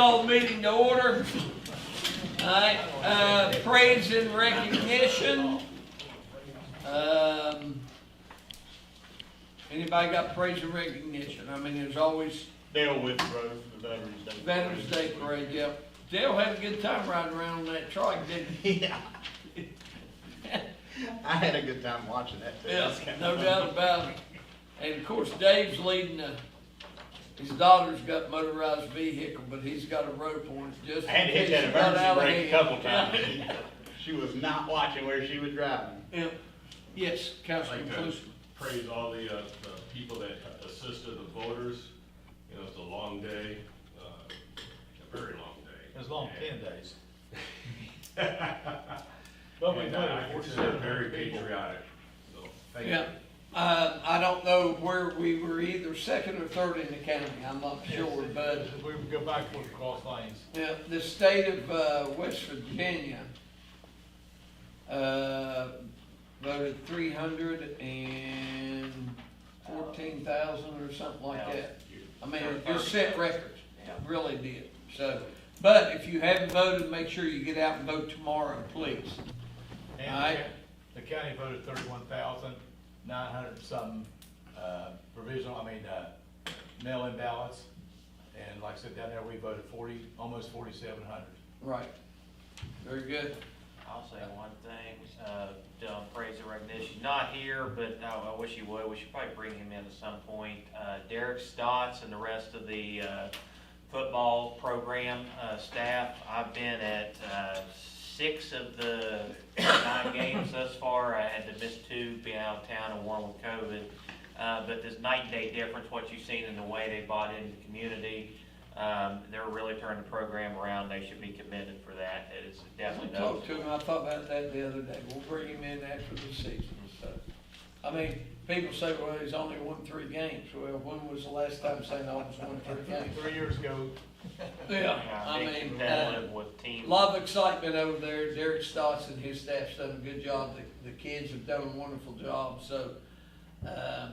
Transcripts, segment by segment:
call the meeting to order. All right, praise and recognition. Anybody got praise and recognition? I mean, there's always Dale with brother for the Veterans Day. Veterans Day parade, yeah. Dale had a good time riding around on that trike, didn't he? Yeah. I had a good time watching that too. Yeah, no doubt about it. And of course, Dave's leading his daughter's got motorized vehicle, but he's got a rope on it just I had to in hit case that she got out emergency of brake a hand. couple times. She was not watching where she was driving. Yeah. Yes, Councilman I'd like to Cluson. praise all the people that assisted the voters. You know, it's a long day, a very long day. It was long, 10 days. But I consider it very patriotic, so thank you. Yeah. I don't know where we were, either second or third in the county, I'm not sure, but We would go back towards cross lanes. yeah, the state of West Virginia voted 314,000 or something like that. I mean, it just set records, it really did. So, but if you haven't voted, make sure you get out and vote tomorrow, please. And All right. the county voted 31,900 something, mail-in ballots. And like I said, down there, we voted almost 4,700. Right. Very good. I'll say one thing, praise and recognition, not here, but I wish he would. We should probably bring him in at some point. Derek Stotts and the rest of the football program staff. I've been at 6 of the 9 games thus far. I had to miss 2 being out of town and 1 with COVID. But there's night and day difference, what you've seen in the way they bought into the community. They're really turning the program around. They should be commended for that. It is definitely I talked to him, I thought about that the other day. We'll bring him in after the season, so. I mean, people say, well, he's only won 3 games. Well, when was the last time St. Albans won 3 games? 3 years ago. Yeah, I big mean, competitive with teams. a lot of excitement over there. Derek Stotts and his staff's done a good job. The kids have done a wonderful job, so, I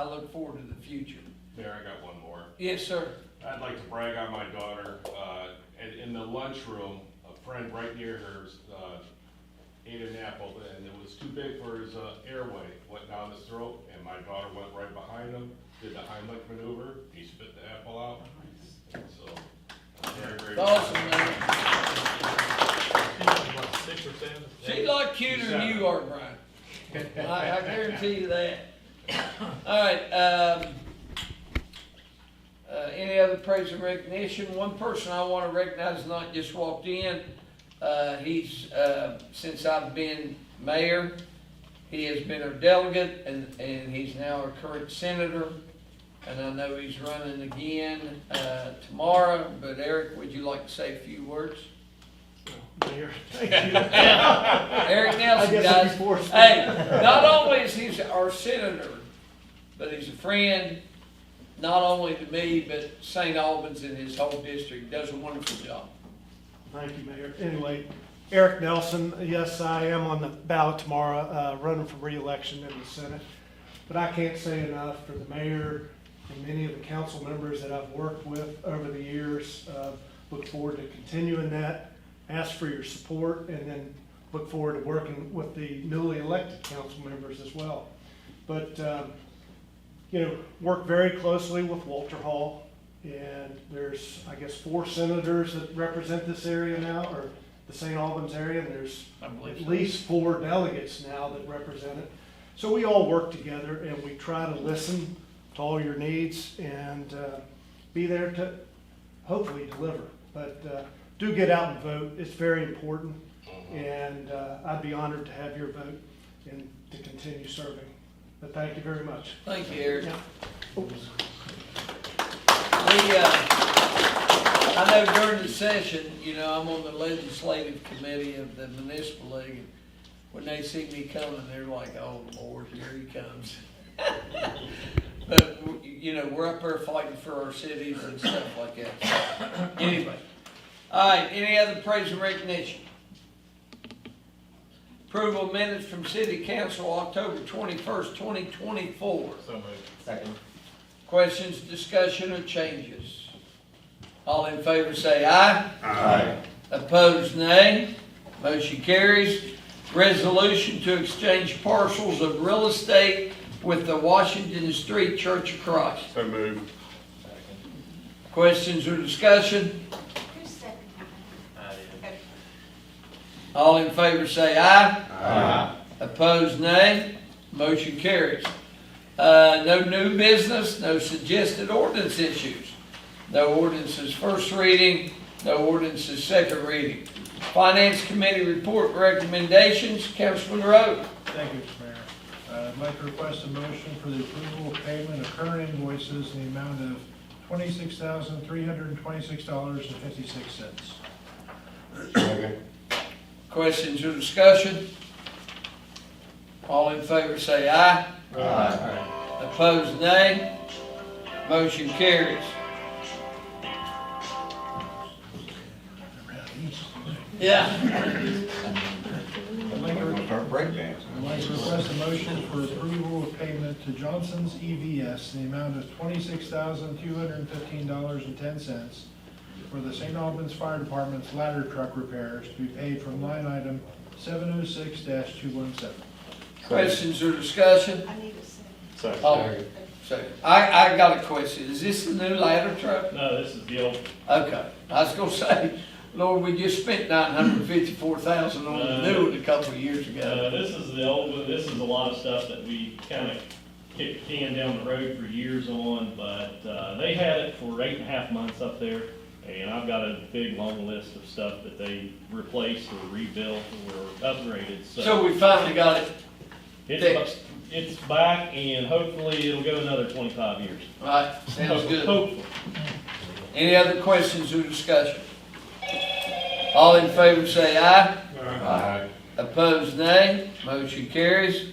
look forward to the future. There, I got one more. Yes, sir. I'd like to brag on my daughter. In the lunchroom, a friend right near her ate an apple, and it was too big for his airway. Went down his throat, and my daughter went right behind him, did the Heimlich maneuver. He spit the apple out. So, very, very Awesome, proud. man. What, 6 or 7? She's a lot cuter than you are, Brian. I guarantee you that. All right, any other praise and recognition? One person I want to recognize not just walked in. He's, since I've been mayor, he has been our delegate, and he's now our current senator. And I know he's running again tomorrow. But Eric, would you like to say a few words? Mayor, thank you. Eric Nelson, I guess guys. I'd be forced. Hey, not only is he our senator, but he's a friend, not only to me, but St. Albans and his whole district. Does a wonderful job. Thank you, Mayor. Anyway, Eric Nelson, yes, I am on the ballot tomorrow, running for re-election in the Senate. But I can't say enough for the mayor and many of the council members that I've worked with over the years. Look forward to continuing that. Ask for your support, and then look forward to working with the newly elected council members as well. But, work very closely with Walter Hall. And there's, I guess, 4 senators that represent this area now, or the St. Albans area, and there's at least 4 delegates now that represent it. So we all work together, and we try to listen to all your needs and be there to hopefully deliver. But do get out and vote. It's very important, and I'd be honored to have your vote and to continue serving. But thank you very much. Thank you, Eric. Yeah. Oops. I know during the session, I'm on the legislative committee of the municipal league. And when they see me coming, they're like, "Oh Lord, here he comes." But we're up there fighting for our cities and stuff like that. So, anyway, all right. Any other praise and recognition? Approval of minutes from City Council, October 21st, 2024. So moved. Second. Questions, discussion, or changes? All in favor say aye. Aye. Opposed, nay. Motion carries. Resolution to exchange parcels of real estate with the Washington Street Church of Christ. So moved. Questions or discussion? Who's second? All in favor say aye. Aye. Opposed, nay. Motion carries. No new business, no suggested ordinance issues. No ordinances first reading, no ordinances second reading. Finance Committee report recommendations, Councilman Rowe. Thank you, Mr. Mayor. I'd like to request a motion for the approval of payment of current invoices in the amount of $26,326.56. Second. Questions or discussion? All in favor say aye. Aye. Opposed, nay. Motion carries. Yeah. I'd like to request a motion for approval of payment to Johnson's EVS in the amount of $26,215.10 for the St. Albans Fire Department's ladder truck repairs to be paid from line item 706-217. Questions or discussion? I need a second. Oh, second. I got a question. Is this the new ladder truck? No, this is the old, Okay. I was gonna say, Lord, we just spent $954,000 on the new one a couple of years ago. this is the old one, this is a lot of stuff that we kinda kicked the can down the road for years on, but, they had it for 8.5 months up there, and I've got a big long list of stuff that they replaced or rebuilt or upgraded, So we finally got it It's, it's back, and hopefully it'll go another 25 years. right. Sounds good. Hopefully. Any other questions or discussion? All in favor say aye. Aye. Opposed, nay. Motion carries.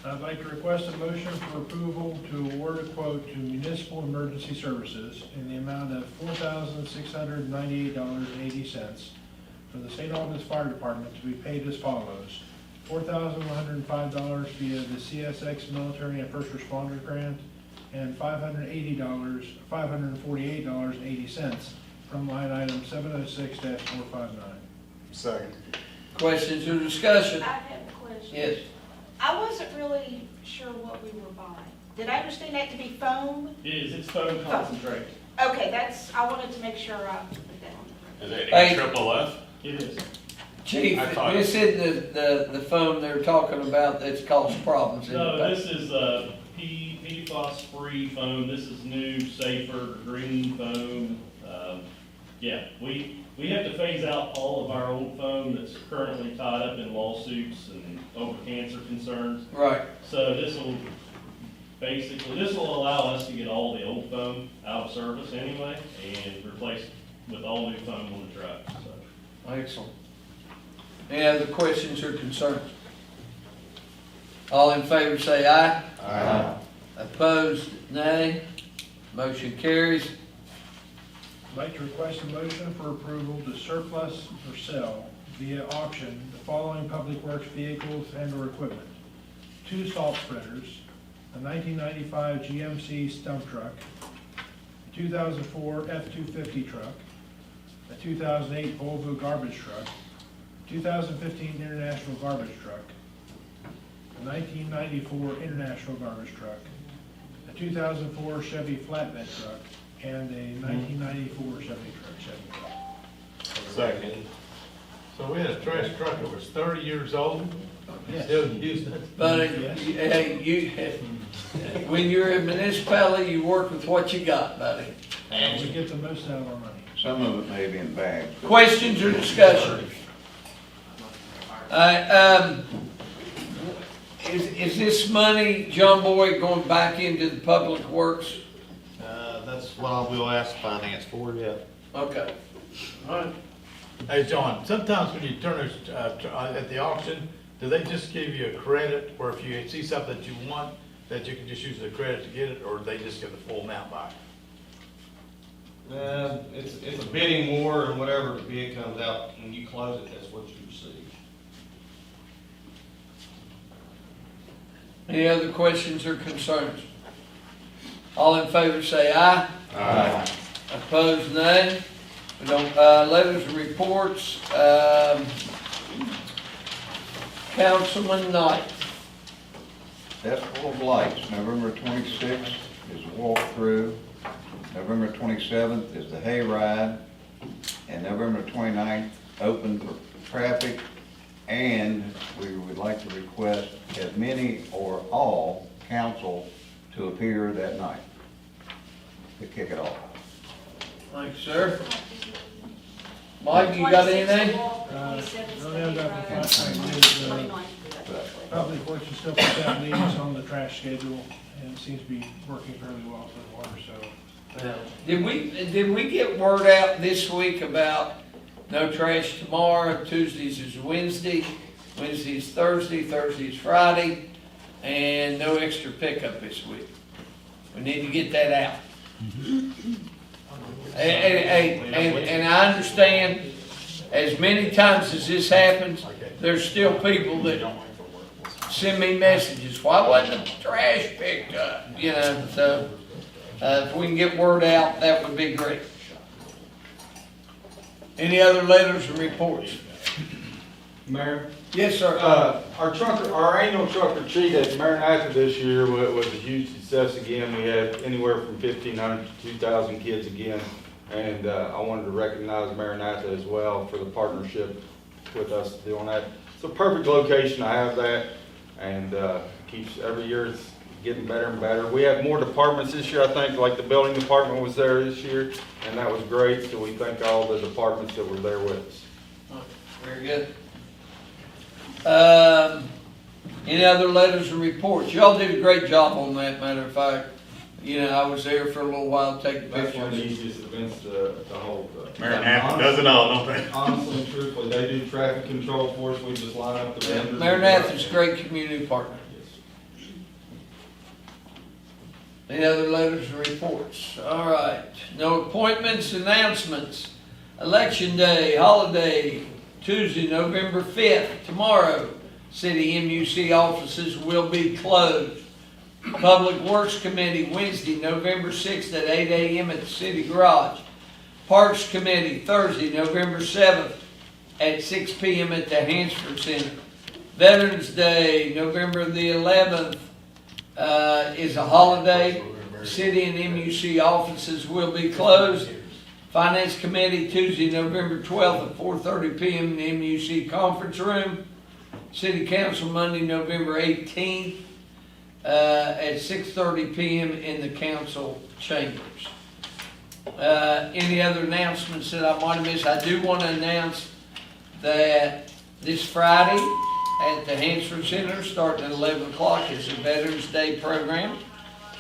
I'd like to request a motion for approval to award a quote to Municipal Emergency Services in the amount of $4,698.80 for the St. Albans Fire Department to be paid as follows. $4,105 via the CSX Military and First Responder Grant, and $548.80 from line item 706-459. Second. Questions or discussion? I have a question. Yes. I wasn't really sure what we were buying. Did I understand that to be foam? It's foam concentrate. Okay, I wanted to make sure I put that on the record. Is it Hey. AFFF? It is. Chief, I thought- this isn't the phone they're talking about that's caused problems in the No, past. this is PFAS-free foam. This is new, safer, green foam. Yeah, we have to phase out all of our old foam that's currently tied up in lawsuits and over cancer concerns. Right. So this will allow us to get all the old foam out of service anyway and replace it with all new foam on the truck, so. Excellent. Any other questions or concerns? All in favor say aye. Aye. Opposed, nay. Motion carries. I'd like to request a motion for approval to surplus or sell via auction the following public works vehicles and or equipment. 2 salt spreaders, a 1995 GMC stump truck, a 2004 F-250 truck, a 2008 Volvo garbage truck, 2015 International garbage truck, a 1994 International garbage truck, a 2004 Chevy flatbed truck, and a 1994 Chevy truck. Second. So we had a trash truck that was 30 years old, Yes. still using it. But Yes. when you're a municipality, you work with what you got, buddy. We get the most out of our money. Some of it may be in bags. Questions or discussion? Is this money, John Boy, going back into the public works? That's what I will ask finance for, yeah. Okay. All right. Hey, John, sometimes when you turn it, at the auction, do they just give you a credit, or if you see something that you want, that you can just use the credit to get it, or they just give the full amount back? It's a bidding war, and whatever the bid comes out, when you close it, that's what you receive. Any other questions or concerns? All in favor say aye. Aye. Opposed, none. We don't, letters and reports, Councilman Knight. Festival of Lights, November 26th is walkthrough, November 27th is the hayride, and November 29th, open for traffic, and we would like to request as many or all council to appear that night to kick it off. Thanks, sir. Mike, you got anything? Probably working stuff with that needs on the trash schedule, and it seems to be working fairly well so far, so. Did we get word out this week about no trash tomorrow, Tuesdays is Wednesday, Wednesday's Thursday, Thursday's Friday, and no extra pickup this week? We need to get that out. And I understand, as many times as this happens, there's still people that send me messages, why wasn't the trash picked up? You know, so, if we can get word out, that would be great. Any other letters or reports? Mayor, Yes, sir. our annual truck or treat at Maranatha this year was a huge success again. We had anywhere from 1,500 to 2,000 kids again. And, I wanted to recognize Maranatha as well for the partnership with us doing that. It's a perfect location to have that, and, keeps, every year it's getting better and better. We have more departments this year, I think, like the building department was there this year, and that was great. So we thank all the departments that were there with us. Very good. Any other letters or reports? Y'all did a great job on that, matter of fact. You know, I was there for a little while taking That's one of the pictures. easiest events to hold. Maranatha does it all, don't they? Honestly and truthfully, they do traffic control for us. We just line up the vendors. Maranatha's a great community partner. Any other letters or reports? All right. No appointments, announcements. Election day, holiday, Tuesday, November 5th, tomorrow. City MUC offices will be closed. Public Works Committee, Wednesday, November 6th at 8 a.m. at the City Garage. Parks Committee, Thursday, November 7th at 6 p.m. at the Hansford Center. Veterans Day, November the 11th, is a holiday. City and MUC offices will be closed. Finance Committee, Tuesday, November 12th at 4:30 p.m. in the MUC conference room. City Council, Monday, November 18th, at 6:30 p.m. in the council chambers. Any other announcements that I might have missed? I do want to announce that this Friday at the Hansford Center, starting at 11 o'clock, is the Veterans Day program.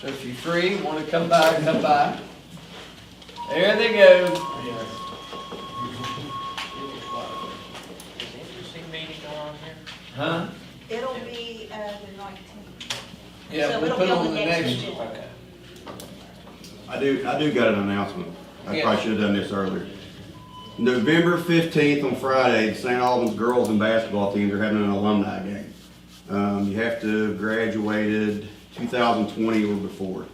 So if you're free, want to come by, come by. There they go. Is interesting meeting going on here? Huh? It'll be, the 19th. Yeah, So we'll it'll put be on the next. agenda. Okay. I do got an announcement. I Yeah. probably should have done this earlier. November 15th on Friday, the St. Albans girls and basketball teams are having an alumni game. You have to have graduated 2020 or before,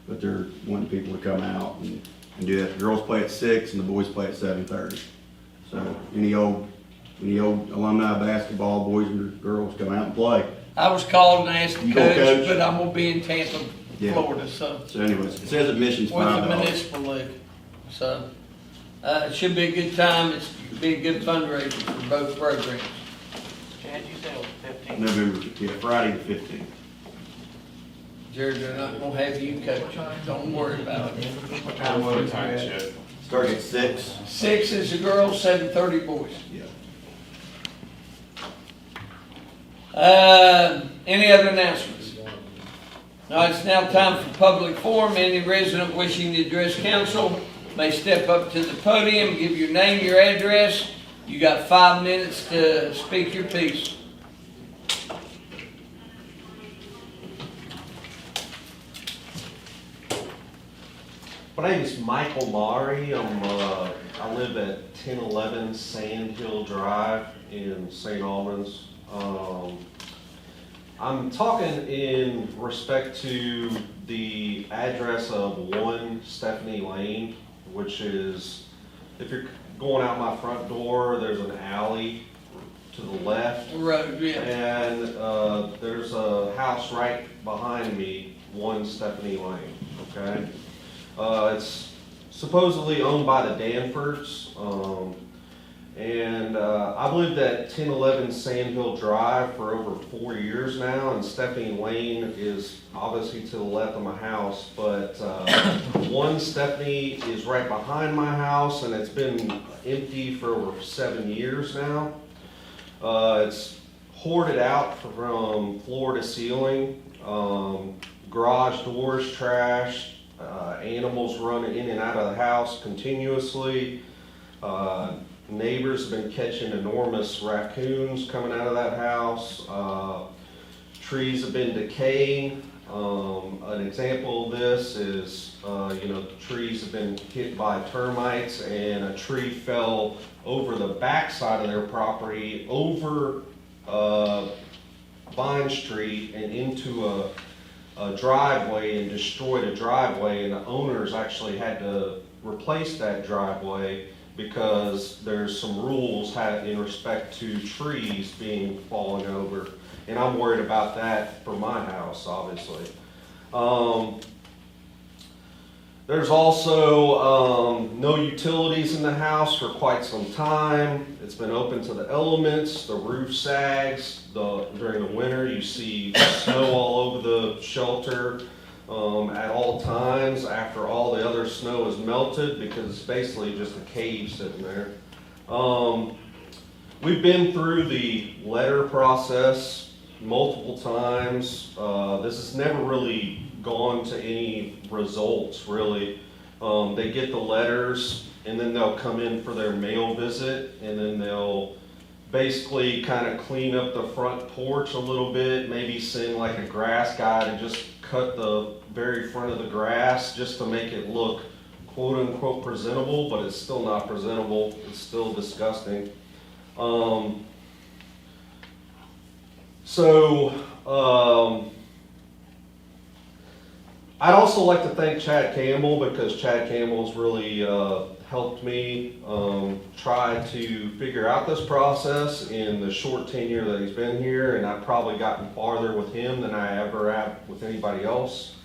but they're wanting people to come out and do that. The girls play at 6 and the boys play at 7:30. So any old alumni basketball, boys and girls, come out and play. I was called and asked the You go, coach, Coach. but I'm gonna be in Tampa, Yeah. Florida, so, So anyways, it says admission's with the $5. municipal league. So, it should be a good time. It's be a good fundraiser for both programs. Chad, you said it was 15. November, yeah, Friday the 15th. Jared, they're not gonna have you coach. Don't worry about it. What time is it? Starting at 6. 6 is the girls, 7:30 boys. Yeah. Any other announcements? Now, it's now time for public forum. Any resident wishing to address council may step up to the podium, give your name, your address. You got 5 minutes to speak your piece. My name is Michael Maury. I live at 1011 Sand Hill Drive in St. Albans. I'm talking in respect to the address of 1 Stephanie Lane, which is, if you're going out my front door, there's an alley to the left. Road, yeah. And there's a house right behind me, 1 Stephanie Lane, okay? It's supposedly owned by the Danfords, and I've lived at 1011 Sandhill Drive for over 4 years now, and Stephanie Lane is obviously to the left of my house, but 1 Stephanie is right behind my house, and it's been empty for over 7 years now. It's hoarded out from floor to ceiling, garage doors trashed, animals running in and out of the house continuously. Neighbors have been catching enormous raccoons coming out of that house. Trees have been decaying. An example of this is, the trees have been hit by termites, and a tree fell over the backside of their property, over Vine Street and into a driveway and destroyed a driveway, and the owners actually had to replace that driveway because there's some rules in respect to trees being falling over, and I'm worried about that for my house, obviously. There's also no utilities in the house for quite some time. It's been open to the elements. The roof sags. During the winter, you see snow all over the shelter at all times after all the other snow is melted, because it's basically just a cave sitting there. We've been through the letter process multiple times. This has never really gone to any results, really. They get the letters, and then they'll come in for their mail visit, and then they'll basically kind of clean up the front porch a little bit, maybe send like a grass guy to just cut the very front of the grass just to make it look quote unquote presentable, but it's still not presentable. It's still disgusting. I'd also like to thank Chad Campbell, because Chad Campbell's really helped me try to figure out this process in the short tenure that he's been here, and I've probably gotten farther with him than I ever have with anybody else.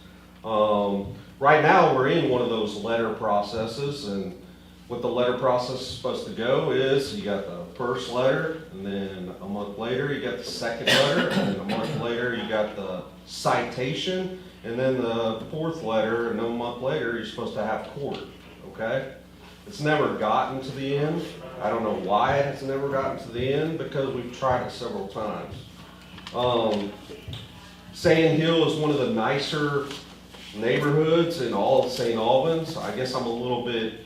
Right now we're in one of those letter processes, and what the letter process is supposed to go is you got the first letter, and then a month later you got the second letter, and then a month later you got the citation, and then the fourth letter, and a month later you're supposed to have court, okay? It's never gotten to the end. I don't know why it's never gotten to the end, because we've tried it several times. Sand Hill is one of the nicer neighborhoods in all of St. Albans. I guess I'm a little bit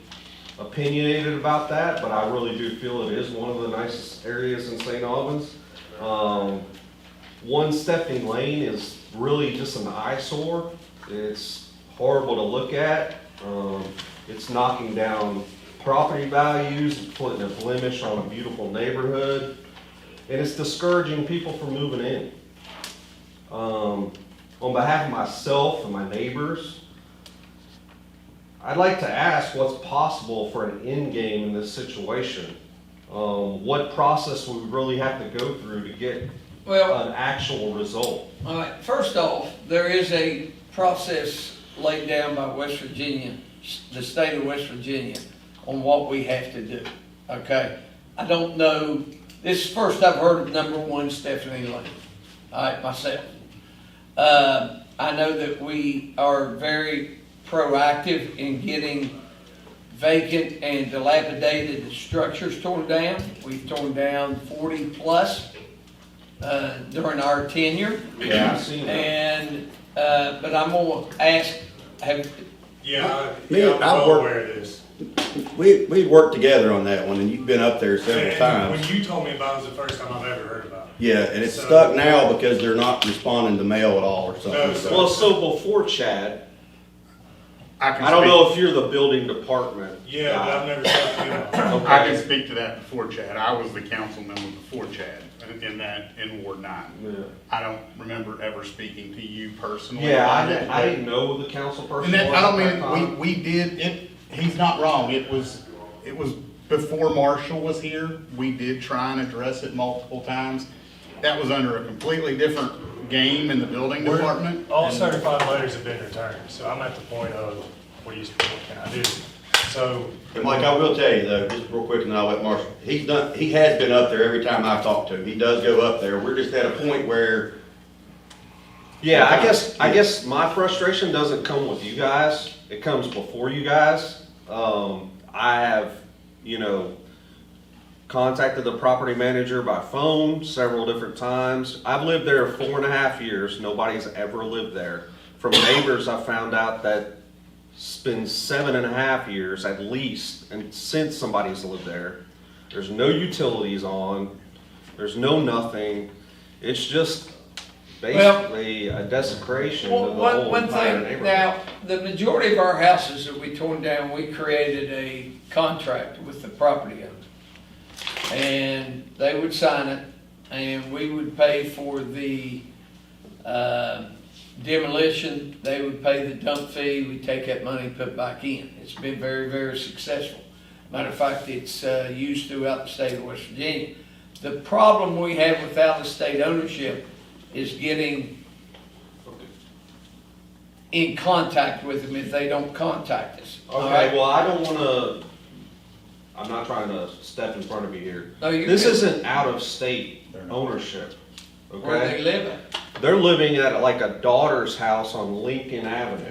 opinionated about that, but I really do feel it is one of the nicest areas in St. Albans. 1 Stephanie Lane is really just an eyesore. It's horrible to look at. It's knocking down property values, it's putting a blemish on a beautiful neighborhood, and it's discouraging people from moving in. On behalf of myself and my neighbors, I'd like to ask what's possible for an end game in this situation. What process we really have to go through to get an actual result? All right, first off, there is a process laid down by West Virginia, the state of West Virginia, on what we have to do, okay? I don't know, this is first I've heard of number 1 Stephanie Lane, all right, myself. I know that we are very proactive in getting vacant and dilapidated structures torn down. We've torn down 40 plus during our tenure. Yeah, I've seen that. And, but I'm gonna ask, I'm I've well worked- aware of this. We worked together on that one, and you've been up there several And times. when you told me about it, it was the first time I've ever heard about it. Yeah, and it's So- stuck now because they're not responding to mail at all or something. No, so- Well, so before Chad, I can I don't speak- know if you're the building department. Yeah, but I've never talked to you about it. I can speak to that before Chad. I was the council member before Chad in Ward 9. Yeah. I don't remember ever speaking to you personally. Yeah, about it, I didn't know the council person. And that, was I don't at that mean, time. we did, he's not wrong. It was before Marshall was here. We did try and address it multiple times. That was under a completely different game in the building department. All certified letters have been returned, so I'm at the point of, what can I do? So, And Mike, I will tell you though, just real quick, and then I'll let Marshall, he has been up there every time I've talked to him. He does go up there. We're just at a point where, Yeah, I guess my frustration doesn't come with you guys. It comes before you guys. I have, contacted the property manager by phone several different times. I've lived there 4.5 years. Nobody's ever lived there. From neighbors, I found out that it's been 7.5 years at least, and since somebody's lived there. There's no utilities on. There's no nothing. It's just basically a desecration of the whole One entire thing, neighborhood. now, the majority of our houses that we torn down, we created a contract with the property owner. And they would sign it, and we would pay for the demolition, they would pay the dump fee, we take that money and put it back in. It's been very, very successful. Matter of fact, it's used throughout the state of West Virginia. The problem we have with out-of-state ownership is getting in contact with them if they don't contact us. all Okay, right? well, I don't wanna, I'm not trying to step in front of you here. No, you're This good. isn't out-of-state ownership, Where they okay? live at, They're living at like a daughter's house on Lincoln Avenue,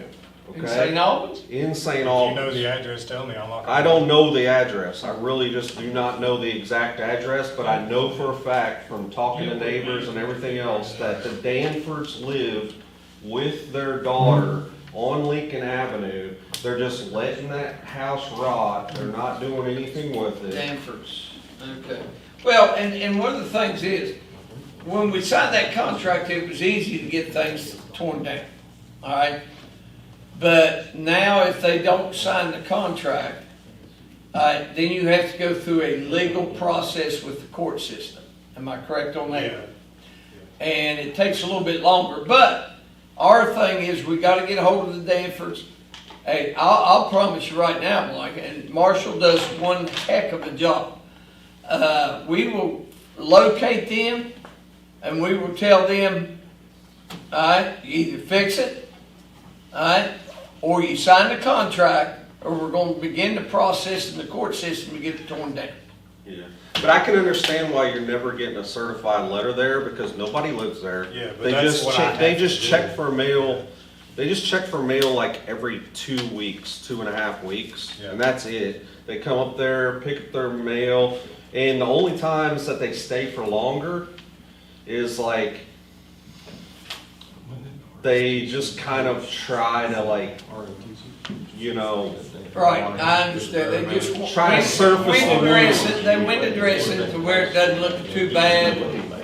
in St. okay? Albans? In St. if you know Albans. the address, tell me, I'll lock it. I don't know the address. I really just do not know the exact address, but I know for a fact from talking to neighbors and everything else that the Danfords live with their daughter on Lincoln Avenue. They're just letting that house rot. They're not doing anything with it. Danfords, okay. Well, and one of the things is, when we signed that contract, it was easy to get things torn down, all right? But now if they don't sign the contract, then you have to go through a legal process with the court system. Am I correct on that? Yeah. And it takes a little bit longer, but our thing is we gotta get a hold of the Danfords. Hey, I'll promise you right now, Mike, and Marshall does one heck of a job. We will locate them and we will tell them, alright, you either fix it, alright, or you sign the contract, or we're gonna begin the process in the court system to get it torn down. Yeah. But I can understand why you're never getting a certified letter there because nobody lives there. Yeah, but They that's just what check, I they have just to check do. for mail. They just check for mail like every 2 weeks, 2.5 weeks, Yeah. and that's it. They come up there, pick up their mail, and the only times that they stay for longer is like they just kind of try to Right, I understand, they just want. Try to surface the window dress wound. it, they window dress it to where it doesn't look too bad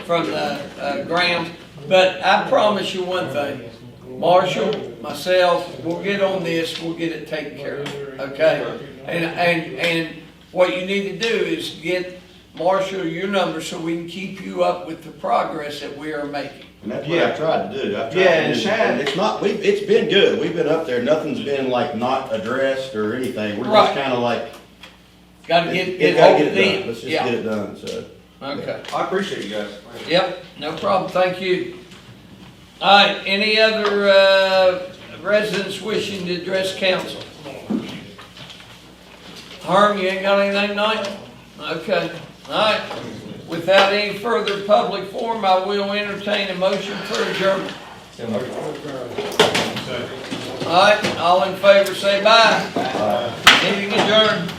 from the, ground. But I promise you one thing, Marshall, myself, we'll get on this, we'll get it taken care of, okay? And what you need to do is get Marshall your number so we can keep you up with the progress that we are making. and that's what I've tried to do. I've tried Yeah, to and do- Chad- it's not, it's been good. We've been up there. Nothing's been like not addressed or anything. We're Right. just kinda like, Gotta it get gotta hold get of it done. them. Let's just Yeah. get it done, so. Okay. I appreciate you guys. Yep, no problem, thank you. All right, any other residents wishing to address council? Harm, you ain't got anything tonight? Okay, all right. Without any further public forum, I will entertain a motion for adjournment. All right, all in favor say bye. Meeting adjourned.